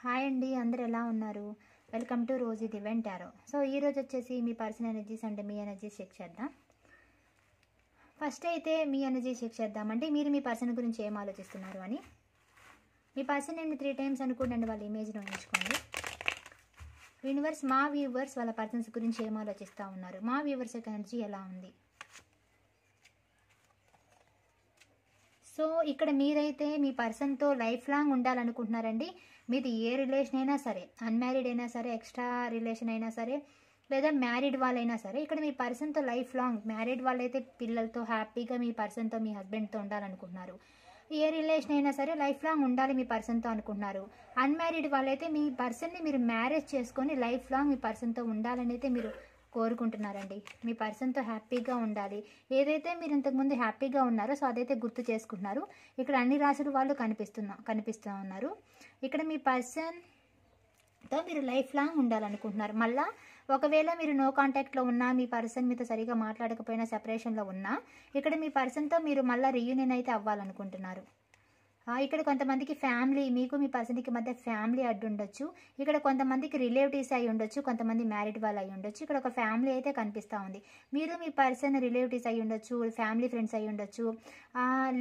Hi అండి, అందరూ ఎలా ఉన్నారు? Welcome to Rosie divine tarot. So ఈరోజు వచ్చేసి మీ పర్సనల్ ఎనర్జీస్ అంటే మీ ఎనర్జీస్ చెక్ చేద్దాం. ఫస్ట్ అయితే మీ ఎనర్జీస్ చెక్ చేద్దామంటే మీరు మీ పర్సన్ గురించి ఏం ఆలోచిస్తున్నారు అని. మీ పర్సన్ నేను 3 టైమ్స్ అనుకోండి, వాళ్ళ ఇమేజ్ను ఉంచుకోండి. యూనివర్స్, మా వ్యూవర్స్ వాళ్ళ పర్సన్స్ గురించి ఏం ఆలోచిస్తూ ఉన్నారు, మా వ్యూవర్స్ యొక్క ఎనర్జీ ఎలా ఉంది. సో ఇక్కడ మీరైతే మీ పర్సన్తో లైఫ్ లాంగ్ ఉండాలనుకుంటున్నారండి. మీది ఏ రిలేషన్ అయినా సరే, అన్మ్యారీడ్ అయినా సరే, ఎక్స్ట్రా రిలేషన్ అయినా సరే, లేదా మ్యారీడ్ వాళ్ళైనా సరే, ఇక్కడ మీ పర్సన్తో లైఫ్ లాంగ్, మ్యారీడ్ వాళ్ళైతే పిల్లలతో హ్యాపీగా మీ పర్సన్తో మీ హస్బెండ్తో ఉండాలనుకుంటున్నారు. ఏ రిలేషన్ అయినా సరే లైఫ్ లాంగ్ ఉండాలి మీ పర్సన్తో అనుకుంటున్నారు. అన్మ్యారీడ్ వాళ్ళైతే మీ పర్సన్ని మీరు మ్యారేజ్ చేసుకొని లైఫ్ లాంగ్ మీ పర్సన్తో ఉండాలని అయితే మీరు కోరుకుంటున్నారండి. మీ పర్సన్తో హ్యాపీగా ఉండాలి. ఏదైతే మీరు ఇంతకుముందు హ్యాపీగా ఉన్నారో సో అదైతే గుర్తు చేసుకుంటున్నారు. ఇక్కడ అన్ని రాసులు వాళ్ళు కనిపిస్తూ ఉన్నారు. ఇక్కడ మీ పర్సన్తో మీరు లైఫ్ లాంగ్ ఉండాలనుకుంటున్నారు. మళ్ళీ ఒకవేళ మీరు నో కాంటాక్ట్లో ఉన్నా, మీ పర్సన్ మీతో సరిగా మాట్లాడకపోయినా, సెపరేషన్లో ఉన్నా, ఇక్కడ మీ పర్సన్తో మీరు మళ్ళీ రీయూనియన్ అయితే అవ్వాలనుకుంటున్నారు. ఇక్కడ కొంతమందికి ఫ్యామిలీ, మీకు మీ పర్సన్కి మధ్య ఫ్యామిలీ అడ్డు ఉండొచ్చు. ఇక్కడ కొంతమందికి రిలేటివ్స్ అయి ఉండొచ్చు, కొంతమంది మ్యారీడ్ వాళ్ళు అయి ఉండొచ్చు. ఇక్కడ ఒక ఫ్యామిలీ అయితే కనిపిస్తూ ఉంది. మీరు మీ పర్సన్ రిలేటివ్స్ అయి ఉండొచ్చు, ఫ్యామిలీ ఫ్రెండ్స్ అయి ఉండొచ్చు,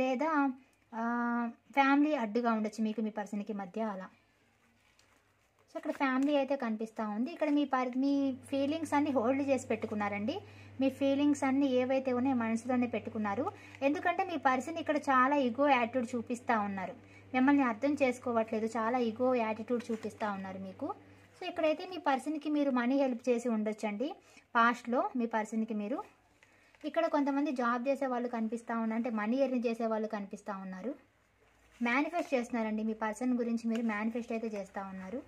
లేదా ఫ్యామిలీ అడ్డుగా ఉండొచ్చు మీకు మీ పర్సన్కి మధ్య అలా. సో ఇక్కడ ఫ్యామిలీ అయితే కనిపిస్తూ ఉంది. ఇక్కడ మీ ఫీలింగ్స్ అన్ని హోల్డ్ చేసి పెట్టుకున్నారండి. మీ ఫీలింగ్స్ అన్ని ఏవైతే ఉన్నాయో మనసులోనే పెట్టుకున్నారు. ఎందుకంటే మీ పర్సన్ ఇక్కడ చాలా ఈగో యాటిట్యూడ్ చూపిస్తూ ఉన్నారు. మిమ్మల్ని అర్థం చేసుకోవట్లేదు, చాలా ఈగో యాటిట్యూడ్ చూపిస్తూ ఉన్నారు మీకు. సో ఇక్కడైతే మీ పర్సన్కి మీరు మనీ హెల్ప్ చేసి ఉండొచ్చండి పాస్ట్లో. మీ పర్సన్కి మీరు ఇక్కడ కొంతమంది జాబ్ చేసే వాళ్ళు కనిపిస్తూ ఉన్నారు, అంటే మనీ ఎర్న్ చేసే వాళ్ళు కనిపిస్తూ ఉన్నారు. మేనిఫెస్ట్ చేస్తున్నారండి మీ పర్సన్ గురించి, మీరు మేనిఫెస్ట్ అయితే చేస్తూ ఉన్నారు.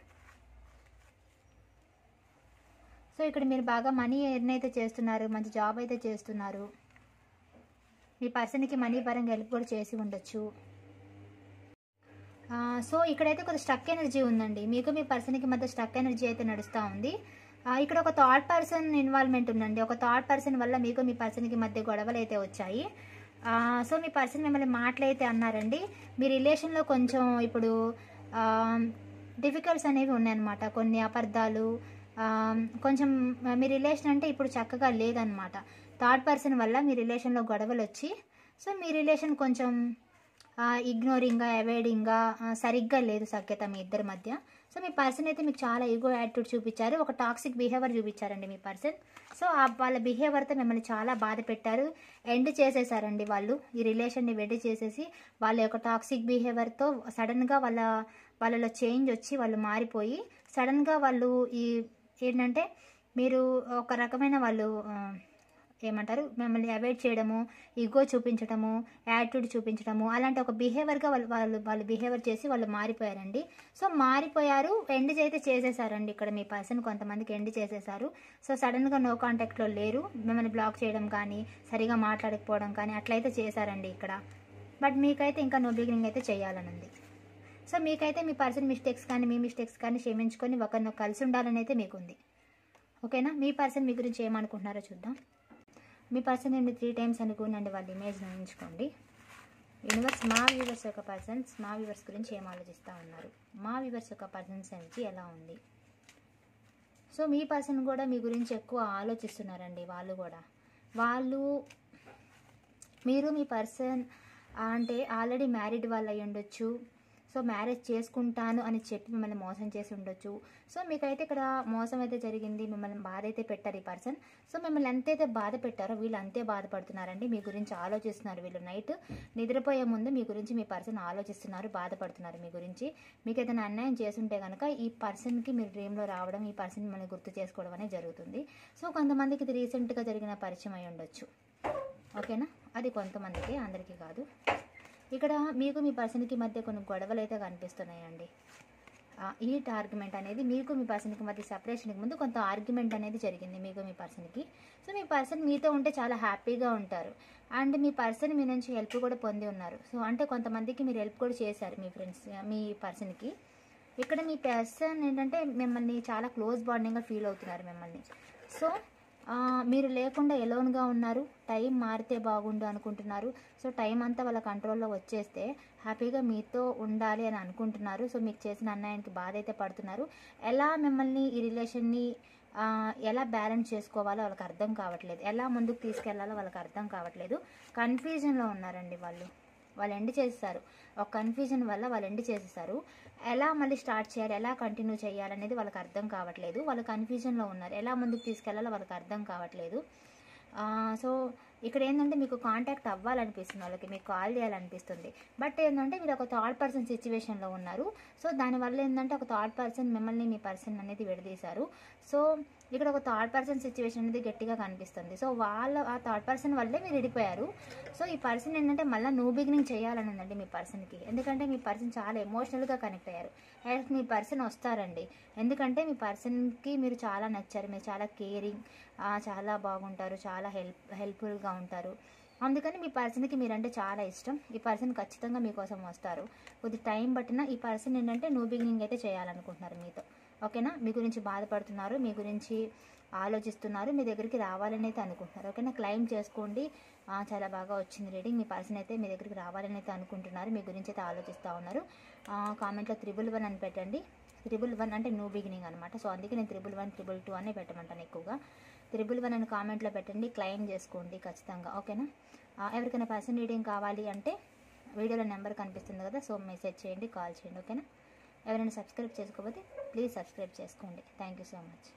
సో ఇక్కడ మీరు బాగా మనీ ఎర్న్ అయితే చేస్తున్నారు, మంచి జాబ్ అయితే చేస్తున్నారు. మీ పర్సన్కి మనీ పరంగా హెల్ప్ కూడా చేసి ఉండొచ్చు. సో ఇక్కడైతే కొంత స్టక్ ఎనర్జీ ఉందండి. మీకు మీ పర్సన్కి మధ్య స్టక్ ఎనర్జీ అయితే నడుస్తూ ఉంది. ఇక్కడ ఒక థర్డ్ పర్సన్ ఇన్వాల్వ్మెంట్ ఉందండి. ఒక థర్డ్ పర్సన్ వల్ల మీకు మీ పర్సన్కి మధ్య గొడవలు అయితే వచ్చాయి. సో మీ పర్సన్ మిమ్మల్ని మాటలైతే అన్నారండి. మీ రిలేషన్లో కొంచెం ఇప్పుడు డిఫికల్ట్స్ అనేవి ఉన్నాయన్నమాట. కొన్ని అపార్థాలు, కొంచెం మీ రిలేషన్ అంటే ఇప్పుడు చక్కగా లేదనమాట. థర్డ్ పర్సన్ వల్ల మీ రిలేషన్లో గొడవలు వచ్చి, సో మీ రిలేషన్ కొంచెం ఇగ్నోరింగ్గా, అవాయిడింగ్గా, సరిగ్గా లేదు సఖ్యత మీ ఇద్దరి మధ్య. సో మీ పర్సన్ అయితే మీకు చాలా ఈగో యాటిట్యూడ్ చూపించారు, ఒక టాక్సిక్ బిహేవియర్ చూపించారండి మీ పర్సన్. సో వాళ్ళ బిహేవియర్తో మిమ్మల్ని చాలా బాధ పెట్టారు, ఎండ్ చేసేసారండి వాళ్ళు. ఈ రిలేషన్ని ఎండ్ చేసేసి వాళ్ళ యొక్క టాక్సిక్ బిహేవియర్తో సడన్గా వాళ్ళలో చేంజ్ వచ్చి వాళ్ళు మారిపోయి, సడన్గా వాళ్ళు ఏంటంటే మీరు ఒక రకమైన వాళ్ళు ఏమంటారు, మిమ్మల్ని అవాయిడ్ చేయడము, ఈగో చూపించడము, యాటిట్యూడ్ చూపించడము, అలాంటి ఒక బిహేవియర్గా వాళ్ళు బిహేవియర్ చేసి వాళ్ళు మారిపోయారండి. సో మారిపోయారు, ఎండ్ అయితే చేసేసారండి. ఇక్కడ మీ పర్సన్ కొంతమందికి ఎండ్ చేసేసారు. సో సడన్గా నో కాంటాక్ట్లో లేరు, మిమ్మల్ని బ్లాక్ చేయడం కానీ, సరిగా మాట్లాడకపోవడం కానీ అట్లయితే చేశారండి ఇక్కడ. బట్ మీకైతే ఇంకా నో బిగినింగ్ అయితే చేయాలని ఉంది. సో మీకైతే మీ పర్సన్ మిస్టేక్స్ కానీ, మీ మిస్టేక్స్ కానీ క్షమించుకొని ఒకరినొక కలిసి ఉండాలని అయితే మీకుంది. ఓకేనా? మీ పర్సన్ మీ గురించి ఏమనుకుంటున్నారో చూద్దాం. మీ పర్సన్ నేను 3 టైమ్స్ అనుకోనండి, వాళ్ళ ఇమేజ్ని ఉంచుకోండి. యూనివర్స్, మా వ్యూవర్స్ యొక్క పర్సన్స్ మా వ్యూవర్స్ గురించి ఏం ఆలోచిస్తూ ఉన్నారు, మా వ్యూవర్స్ యొక్క పర్సన్స్ ఎనర్జీ ఎలా ఉంది. సో మీ పర్సన్ కూడా మీ గురించి ఎక్కువ ఆలోచిస్తున్నారండి. మీరు మీ పర్సన్ అంటే ఆల్రెడీ మ్యారీడ్ వాళ్ళు అయి ఉండొచ్చు. సో మ్యారేజ్ చేసుకుంటాను అని చెప్పి మిమ్మల్ని మోసం చేసి ఉండొచ్చు. సో మీకైతే ఇక్కడ మోసం అయితే జరిగింది, మిమ్మల్ని బాధ అయితే పెట్టారు ఈ పర్సన్. సో మిమ్మల్ని ఎంతైతే బాధ పెట్టారో వీళ్ళు అంతే బాధపడుతున్నారండి. మీ గురించి ఆలోచిస్తున్నారు. వీళ్ళు నైట్ నిద్రపోయే ముందు మీ గురించి మీ పర్సన్ ఆలోచిస్తున్నారు, బాధపడుతున్నారు మీ గురించి. మీకు ఏదైనా అన్యాయం చేసుంటే కనుక ఈ పర్సన్కి మీరు డ్రీమ్లో రావడం, ఈ పర్సన్ మిమ్మల్ని గుర్తు చేసుకోవడం అనేది జరుగుతుంది. సో కొంతమందికి ఇది రీసెంట్గా జరిగిన పరిచయం అయి ఉండొచ్చు. ఓకేనా? అది కొంతమందికి, అందరికీ కాదు. ఇక్కడ మీకు మీ పర్సన్కి మధ్య కొన్ని గొడవలు అయితే కనిపిస్తున్నాయండి. ఈ ఆర్గ్యుమెంట్ అనేది మీకు మీ పర్సన్కి మధ్య సెపరేషన్కి ముందు కొంత ఆర్గ్యుమెంట్ అనేది జరిగింది మీకు మీ పర్సన్కి. సో మీ పర్సన్ మీతో ఉంటే చాలా హ్యాపీగా ఉంటారు, అండ్ మీ పర్సన్ మీ నుంచి హెల్ప్ కూడా పొంది ఉన్నారు. సో అంటే కొంతమందికి మీరు హెల్ప్ కూడా చేశారు మీ ఫ్రెండ్స్, మీ పర్సన్కి. ఇక్కడ మీ పర్సన్ ఏంటంటే మిమ్మల్ని చాలా క్లోజ్ బాండింగ్గా ఫీల్ అవుతున్నారు మిమ్మల్ని. సో మీరు లేకుండా ఎలోన్గా ఉన్నారు, టైం మారితే బాగుండు అనుకుంటున్నారు. సో టైం అంతా వాళ్ళ కంట్రోల్లో వచ్చేస్తే హ్యాపీగా మీతో ఉండాలి అని అనుకుంటున్నారు. సో మీకు చేసిన అన్యాయానికి బాధ అయితే పడుతున్నారు. ఎలా మిమ్మల్ని ఈ రిలేషన్ని ఎలా బ్యాలెన్స్ చేసుకోవాలో వాళ్ళకి అర్థం కావట్లేదు, ఎలా ముందుకు తీసుకెళ్లాలో వాళ్ళకి అర్థం కావట్లేదు. కన్ఫ్యూజన్లో ఉన్నారండి వాళ్ళు ఎండ్ చేసేసారు. ఒక కన్ఫ్యూజన్ వల్ల వాళ్ళు ఎండ్ చేసేసారు. ఎలా మళ్ళీ స్టార్ట్ చేయాలి, ఎలా కంటిన్యూ చేయాలనేది వాళ్ళకి అర్థం కావట్లేదు. వాళ్ళు కన్ఫ్యూజన్లో ఉన్నారు, ఎలా ముందుకు తీసుకెళ్లాలో వాళ్ళకి అర్థం కావట్లేదు. సో ఇక్కడ ఏంటంటే మీకు కాంటాక్ట్ అవ్వాలనిపిస్తుంది, వాళ్ళకి మీకు కాల్ చేయాలనిపిస్తుంది. బట్ ఏంటంటే మీరు ఒక థర్డ్ పర్సన్ సిచ్యువేషన్లో ఉన్నారు. సో దానివల్ల ఏంటంటే ఒక థర్డ్ పర్సన్ మిమ్మల్ని మీ పర్సన్ అనేది విడదీశారు. సో ఇక్కడ ఒక థర్డ్ పర్సన్ సిచ్యువేషన్ అనేది గట్టిగా కనిపిస్తుంది. సో ఆ థర్డ్ పర్సన్ వల్లే మీరు విడిపోయారు. సో ఈ పర్సన్ ఏంటంటే మళ్ళీ న్యూ బిగినింగ్ చేయాలని ఉందండి మీ పర్సన్కి. ఎందుకంటే మీ పర్సన్ చాలా ఎమోషనల్గా కనెక్ట్ అయ్యారు. మీ పర్సన్ వస్తారండి, ఎందుకంటే మీ పర్సన్కి మీరు చాలా నచ్చారు, మీరు చాలా కేరింగ్, చాలా బాగుంటారు, చాలా హెల్ప్ఫుల్గా ఉంటారు. అందుకని మీ పర్సన్కి మీరంటే చాలా ఇష్టం. ఈ పర్సన్ ఖచ్చితంగా మీకోసం వస్తారు. కొద్ది టైం పట్టినా ఈ పర్సన్ ఏంటంటే న్యూ బిగినింగ్ అయితే చేయాలనుకుంటున్నారు మీతో. ఓకేనా, మీ గురించి బాధపడుతున్నారు, మీ గురించి ఆలోచిస్తున్నారు, మీ దగ్గరికి రావాలని అయితే అనుకుంటున్నారు. ఓకేనా, క్లైమ్ చేసుకోండి. చాలా బాగా వచ్చింది రీడింగ్. మీ పర్సన్ అయితే మీ దగ్గరికి రావాలని అయితే అనుకుంటున్నారు, మీ గురించి అయితే ఆలోచిస్తూ ఉన్నారు. కామెంట్లో 111 అని పెట్టండి. 111 అంటే న్యూ బిగినింగ్ అనమాట. సో అందుకే నేను 111, 222 అనే పెట్టమంటాను ఎక్కువగా. 111 అని కామెంట్లో పెట్టండి, క్లైమ్ చేసుకోండి ఖచ్చితంగా. ఓకేనా, ఎవరికైనా పర్సన్ రీడింగ్ కావాలి అంటే వీడియోలో నెంబర్ కనిపిస్తుంది కదా, సో మెసేజ్ చేయండి, కాల్ చేయండి. ఓకేనా, ఎవరైనా సబ్స్క్రైబ్ చేసుకోకపోతే ప్లీజ్ సబ్స్క్రైబ్ చేసుకోండి. Thank you so much.